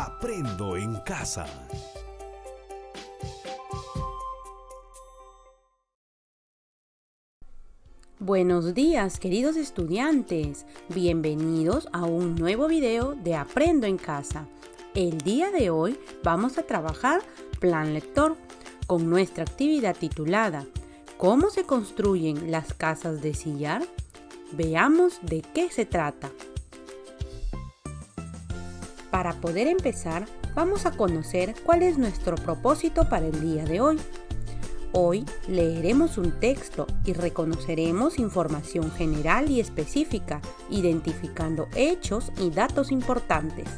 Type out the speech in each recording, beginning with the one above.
Aprendo en casa. Buenos días, queridos estudiantes. Bienvenidos a un nuevo video de Aprendo en casa. El día de hoy vamos a trabajar plan lector con nuestra actividad titulada ¿Cómo se construyen las casas de sillar? Veamos de qué se trata. Para poder empezar, vamos a conocer cuál es nuestro propósito para el día de hoy. Hoy leeremos un texto y reconoceremos información general y específica, identificando hechos y datos importantes.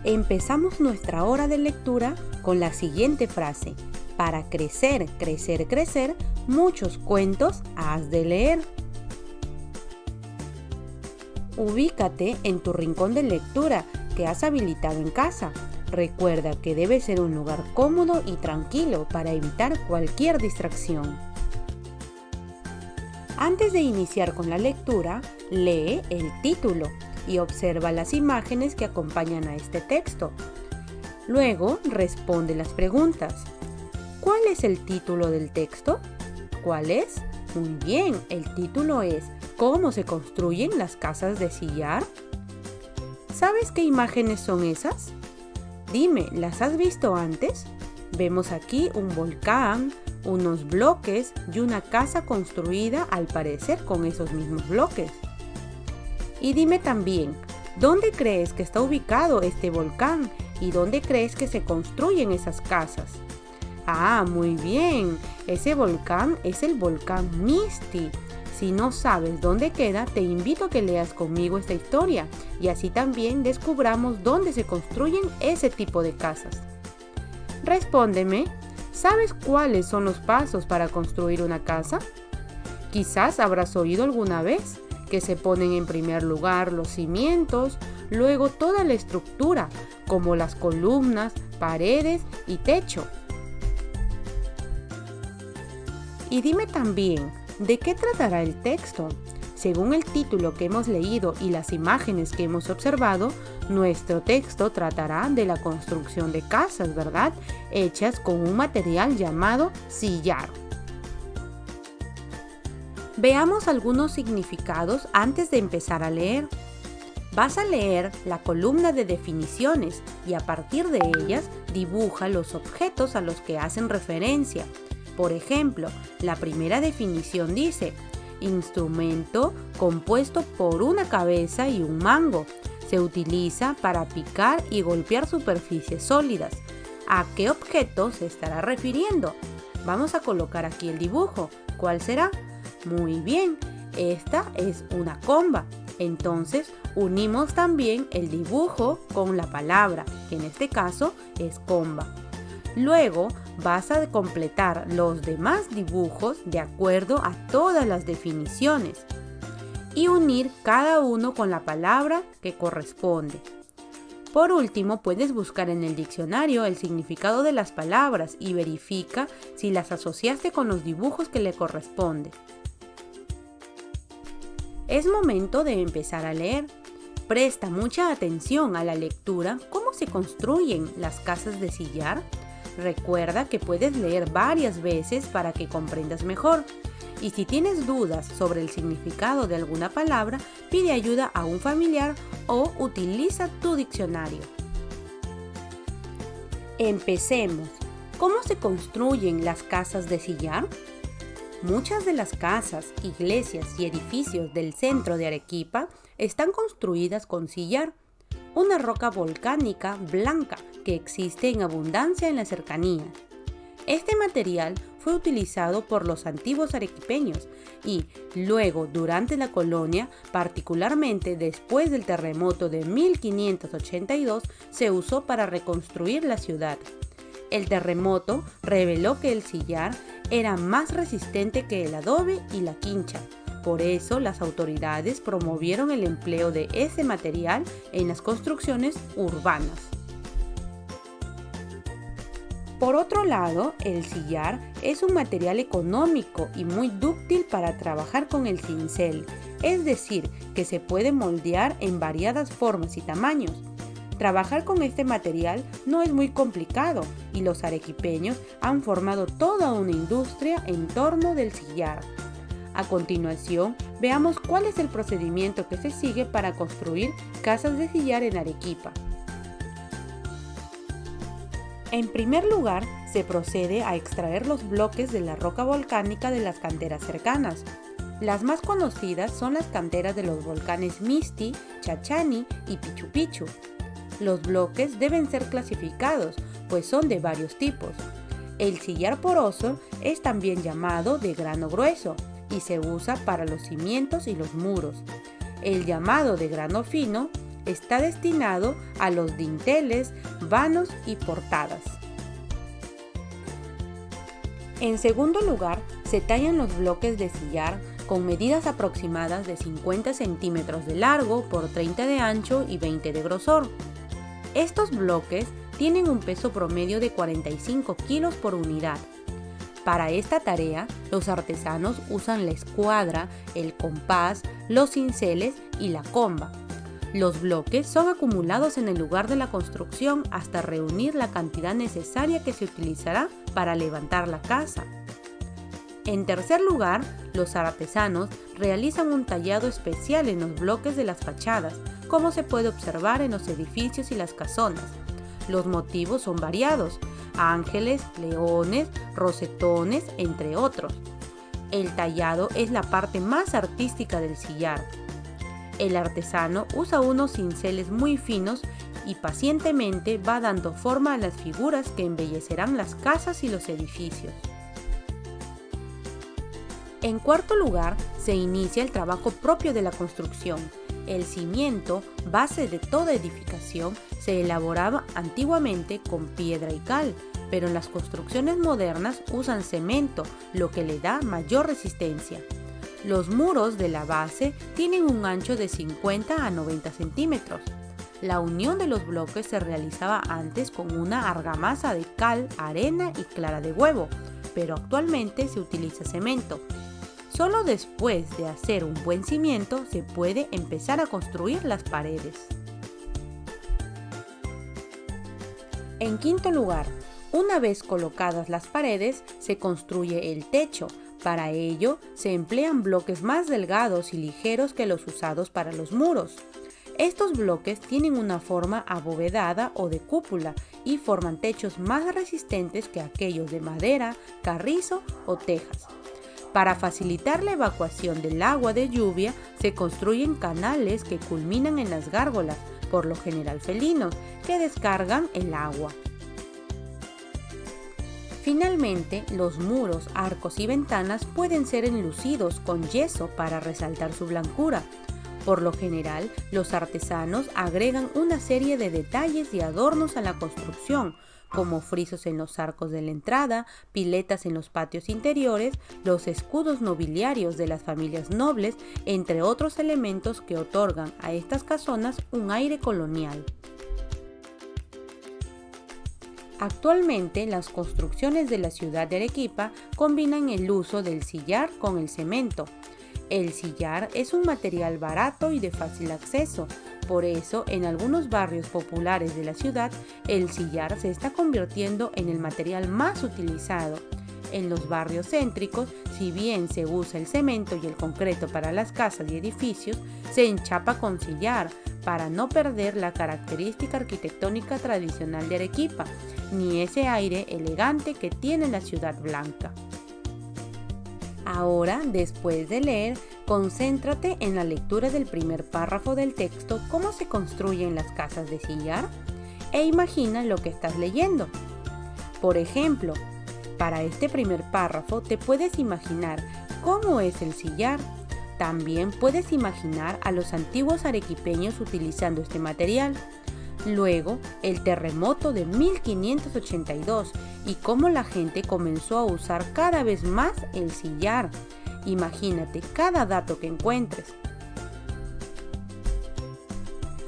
Empezamos nuestra hora de lectura con la siguiente frase: para crecer, crecer, crecer, muchos cuentos has de leer. Ubícate en tu rincón de lectura que has habilitado en casa. Recuerda que debe ser un lugar cómodo y tranquilo para evitar cualquier distracción. Antes de iniciar con la lectura, lee el título y observa las imágenes que acompañan a este texto. Luego, responde las preguntas. ¿Cuál es el título del texto? ¿Cuál es? Muy bien, el título es ¿Cómo se construyen las casas de sillar? ¿Sabes qué imágenes son esas? Dime, ¿las has visto antes? Vemos aquí un volcán, unos bloques y una casa construida al parecer con esos mismos bloques. Y dime también, ¿dónde crees que está ubicado este volcán y dónde crees que se construyen esas casas? Ah, muy bien, ese volcán es el volcán Misti. Si no sabes dónde queda, te invito a que leas conmigo esta historia y así también descubramos dónde se construyen ese tipo de casas. Respóndeme, ¿sabes cuáles son los pasos para construir una casa? Quizás habrás oído alguna vez que se ponen en primer lugar los cimientos, luego toda la estructura, como las columnas, paredes y techo. Y dime también, ¿de qué tratará el texto? Según el título que hemos leído y las imágenes que hemos observado, nuestro texto tratará de la construcción de casas, ¿verdad? Hechas con un material llamado sillar. Veamos algunos significados antes de empezar a leer. Vas a leer la columna de definiciones y a partir de ellas dibuja los objetos a los que hacen referencia. Por ejemplo, la primera definición dice: instrumento compuesto por una cabeza y un mango. Se utiliza para picar y golpear superficies sólidas. ¿A qué objeto se estará refiriendo? Vamos a colocar aquí el dibujo. ¿Cuál será? Muy bien, esta es una comba. Entonces, unimos también el dibujo con la palabra, que en este caso es comba. Luego vas a completar los demás dibujos de acuerdo a todas las definiciones y unir cada uno con la palabra que corresponde. Por último, puedes buscar en el diccionario el significado de las palabras y verifica si las asociaste con los dibujos que le corresponden. Es momento de empezar a leer. Presta mucha atención a la lectura. ¿Cómo se construyen las casas de sillar? Recuerda que puedes leer varias veces para que comprendas mejor. Y si tienes dudas sobre el significado de alguna palabra, pide ayuda a un familiar o utiliza tu diccionario. Empecemos. ¿Cómo se construyen las casas de sillar? Muchas de las casas, iglesias y edificios del centro de Arequipa están construidas con sillar, una roca volcánica blanca que existe en abundancia en la cercanía. Este material fue utilizado por los antiguos arequipeños y luego durante la colonia, particularmente después del terremoto de 1582, se usó para reconstruir la ciudad. El terremoto reveló que el sillar era más resistente que el adobe y la quincha. Por eso, las autoridades promovieron el empleo de ese material en las construcciones urbanas. Por otro lado, el sillar es un material económico y muy dúctil para trabajar con el cincel, es decir, que se puede moldear en variadas formas y tamaños. Trabajar con este material no es muy complicado y los arequipeños han formado toda una industria en torno del sillar. A continuación, veamos cuál es el procedimiento que se sigue para construir casas de sillar en Arequipa. En primer lugar, se procede a extraer los bloques de la roca volcánica de las canteras cercanas. Las más conocidas son las canteras de los volcanes Misti, Chachani y Pichu Pichu. Los bloques deben ser clasificados, pues son de varios tipos. El sillar poroso es también llamado de grano grueso y se usa para los cimientos y los muros. El llamado de grano fino está destinado a los dinteles, vanos y portadas. En segundo lugar, se tallan los bloques de sillar con medidas aproximadas de 50 centímetros de largo por 30 de ancho y 20 de grosor. Estos bloques tienen un peso promedio de 45 kilos por unidad. Para esta tarea, los artesanos usan la escuadra, el compás, los cinceles y la comba. Los bloques son acumulados en el lugar de la construcción hasta reunir la cantidad necesaria que se utilizará para levantar la casa. En tercer lugar, los artesanos realizan un tallado especial en los bloques de las fachadas, como se puede observar en los edificios y las casonas. Los motivos son variados: ángeles, leones, rosetones, entre otros. El tallado es la parte más artística del sillar. El artesano usa unos cinceles muy finos y pacientemente va dando forma a las figuras que embellecerán las casas y los edificios. En cuarto lugar, se inicia el trabajo propio de la construcción. El cimiento, base de toda edificación, se elaboraba antiguamente con piedra y cal, pero en las construcciones modernas usan cemento, lo que le da mayor resistencia. Los muros de la base tienen un ancho de 50 a 90 centímetros. La unión de los bloques se realizaba antes con una argamasa de cal, arena y clara de huevo, pero actualmente se utiliza cemento. Solo después de hacer un buen cimiento se puede empezar a construir las paredes. En quinto lugar, una vez colocadas las paredes, se construye el techo. Para ello, se emplean bloques más delgados y ligeros que los usados para los muros. Estos bloques tienen una forma abovedada o de cúpula y forman techos más resistentes que aquellos de madera, carrizo o tejas. Para facilitar la evacuación del agua de lluvia, se construyen canales que culminan en las gárgolas, por lo general felinos, que descargan el agua. Finalmente, los muros, arcos y ventanas pueden ser enlucidos con yeso para resaltar su blancura. Por lo general, los artesanos agregan una serie de detalles y adornos a la construcción, como frisos en los arcos de la entrada, piletas en los patios interiores, los escudos nobiliarios de las familias nobles, entre otros elementos que otorgan a estas casonas un aire colonial. Actualmente, las construcciones de la ciudad de Arequipa combinan el uso del sillar con el cemento. El sillar es un material barato y de fácil acceso. Por eso, en algunos barrios populares de la ciudad, el sillar se está convirtiendo en el material más utilizado. En los barrios céntricos, si bien se usa el cemento y el concreto para las casas y edificios, se enchapa con sillar para no perder la característica arquitectónica tradicional de Arequipa, ni ese aire elegante que tiene la ciudad blanca. Ahora, después de leer, concéntrate en la lectura del primer párrafo del texto, cómo se construyen las casas de sillar, e imagina lo que estás leyendo. Por ejemplo, para este primer párrafo te puedes imaginar cómo es el sillar. También puedes imaginar a los antiguos arequipeños utilizando este material. Luego, el terremoto de 1582 y cómo la gente comenzó a usar cada vez más el sillar. Imagínate cada dato que encuentres.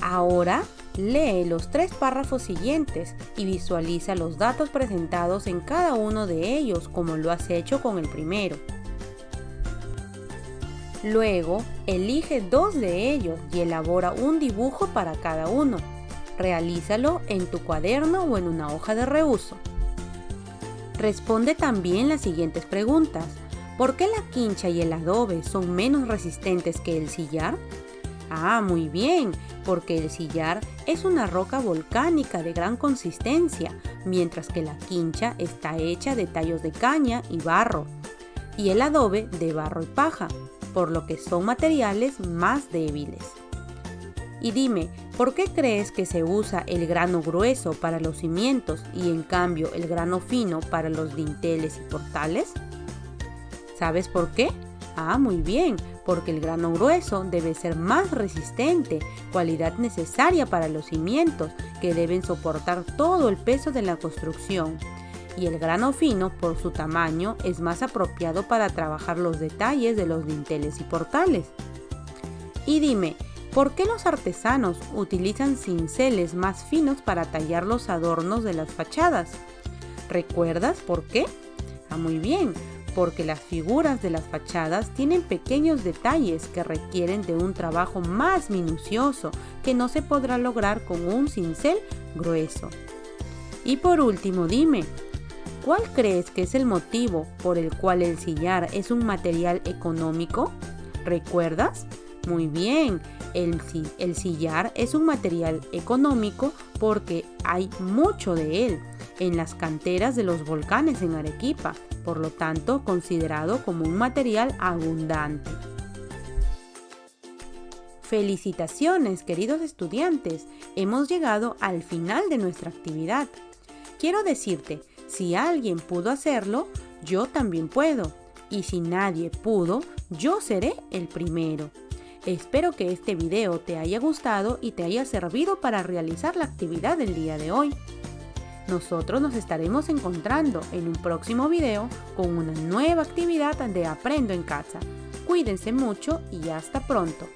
Ahora, lee los 3 párrafos siguientes y visualiza los datos presentados en cada uno de ellos como lo has hecho con el primero. Luego, elige 2 de ellos y elabora un dibujo para cada uno. Realízalo en tu cuaderno o en una hoja de reuso. Responde también las siguientes preguntas. ¿Por qué la quincha y el adobe son menos resistentes que el sillar? Muy bien, porque el sillar es una roca volcánica de gran consistencia, mientras que la quincha está hecha de tallos de caña y barro, y el adobe de barro y paja, por lo que son materiales más débiles. Y dime, ¿por qué crees que se usa el grano grueso para los cimientos y en cambio el grano fino para los dinteles y portales? ¿Sabes por qué? Muy bien, porque el grano grueso debe ser más resistente, cualidad necesaria para los cimientos, que deben soportar todo el peso de la construcción. Y el grano fino, por su tamaño, es más apropiado para trabajar los detalles de los dinteles y portales. Y dime, ¿por qué los artesanos utilizan cinceles más finos para tallar los adornos de las fachadas? ¿Recuerdas por qué? Muy bien, porque las figuras de las fachadas tienen pequeños detalles que requieren de un trabajo más minucioso que no se podrá lograr con un cincel grueso. Y por último, dime, ¿cuál crees que es el motivo por el cual el sillar es un material económico? ¿Recuerdas? Muy bien, el sillar es un material económico porque hay mucho de él en las canteras de los volcanes en Arequipa, por lo tanto considerado como un material abundante. Felicitaciones, queridos estudiantes, hemos llegado al final de nuestra actividad. Quiero decirte, si alguien pudo hacerlo, yo también puedo, y si nadie pudo, yo seré el primero. Espero que este video te haya gustado y te haya servido para realizar la actividad del día de hoy. Nosotros nos estaremos encontrando en un próximo video con una nueva actividad de Aprendo en Casa. Cuídense mucho y hasta pronto.